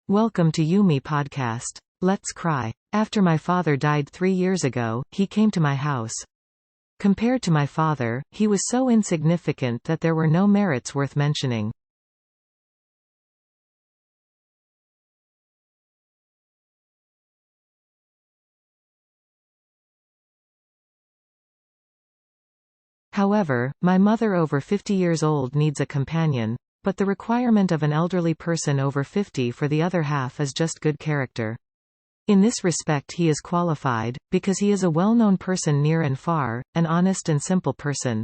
Welcome to Yumi Podcast. Let's cry. After my father died 3 years ago, he came to my house. Compared to my father, he was so insignificant that there were no merits worth mentioning. However, my mother over 50 years old needs a companion, but the requirement of an elderly person over 50 for the other half is just good character. In this respect he is qualified, because he is a well-known person near and far, an honest and simple person.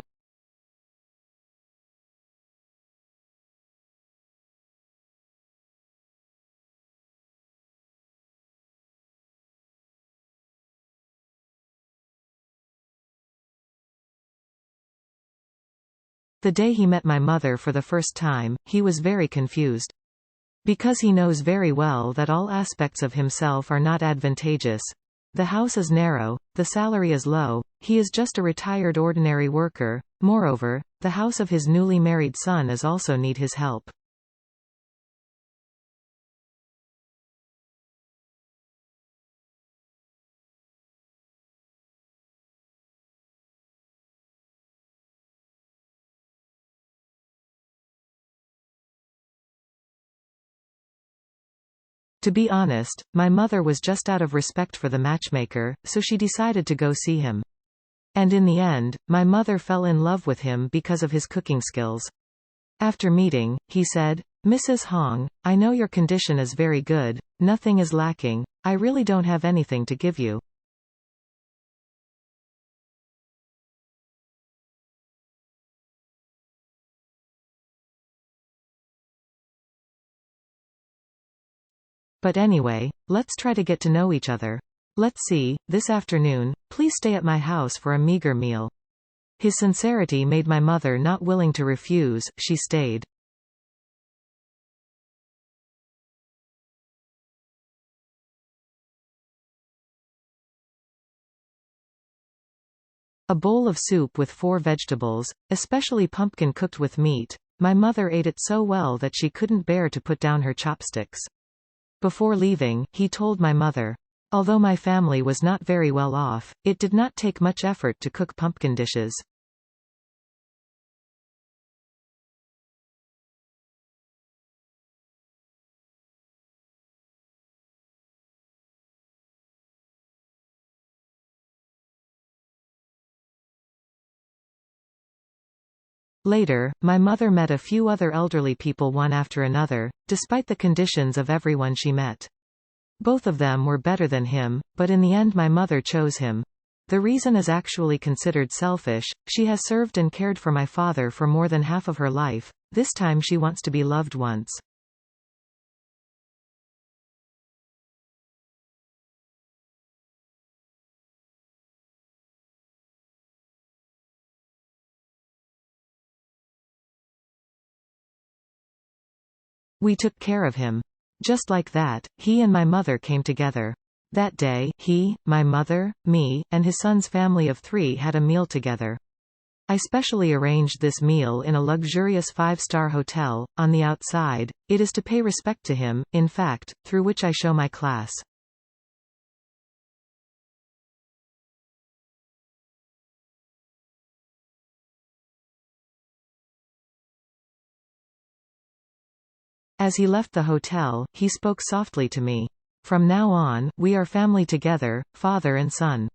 The day he met my mother for the first time, he was very confused. Because he knows very well that all aspects of himself are not advantageous. The house is narrow, the salary is low, he is just a retired ordinary worker. Moreover, the house of his newly married son is also need his help. To be honest, my mother was just out of respect for the matchmaker, so she decided to go see him. And in the end, my mother fell in love with him because of his cooking skills. After meeting, he said, "Mrs. Hong, I know your condition is very good, nothing is lacking, I really don't have anything to give you. But anyway, let's try to get to know each other. Let's see, this afternoon, please stay at my house for a meager meal." His sincerity made my mother not willing to refuse, she stayed. A bowl of soup with 4 vegetables, especially pumpkin cooked with meat. My mother ate it so well that she couldn't bear to put down her chopsticks. Before leaving, he told my mother, "Although my family was not very well off, it did not take much effort to cook pumpkin dishes." Later, my mother met a few other elderly people one after another, despite the conditions of everyone she met. Both of them were better than him, but in the end my mother chose him. The reason is actually considered selfish. She has served and cared for my father for more than half of her life. This time she wants to be loved once. We took care of him. Just like that, he and my mother came together. That day, he, my mother, me, and his son's family of 3 had a meal together. I specially arranged this meal in a luxurious 5-star hotel. On the outside, it is to pay respect to him, in fact, through which I show my class. As he left the hotel, he spoke softly to me. "From now on, we are family together, father and son.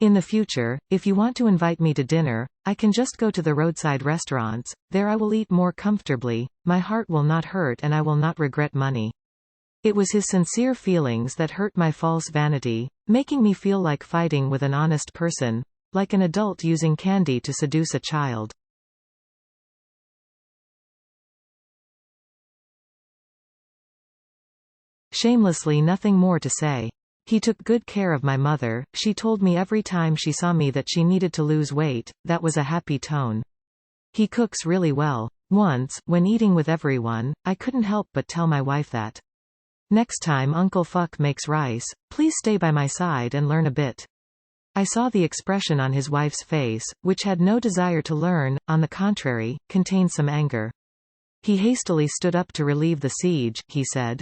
In the future, if you want to invite me to dinner, I can just go to the roadside restaurants, there I will eat more comfortably, my heart will not hurt and I will not regret money." It was his sincere feelings that hurt my false vanity, making me feel like fighting with an honest person, like an adult using candy to seduce a child. Shamelessly nothing more to say. He took good care of my mother. She told me every time she saw me that she needed to lose weight. That was a happy tone. He cooks really well. Once, when eating with everyone, I couldn't help but tell my wife that. "Next time Uncle Fuck makes rice, please stay by my side and learn a bit." I saw the expression on his wife's face, which had no desire to learn, on the contrary, contained some anger. He hastily stood up to relieve the siege, he said.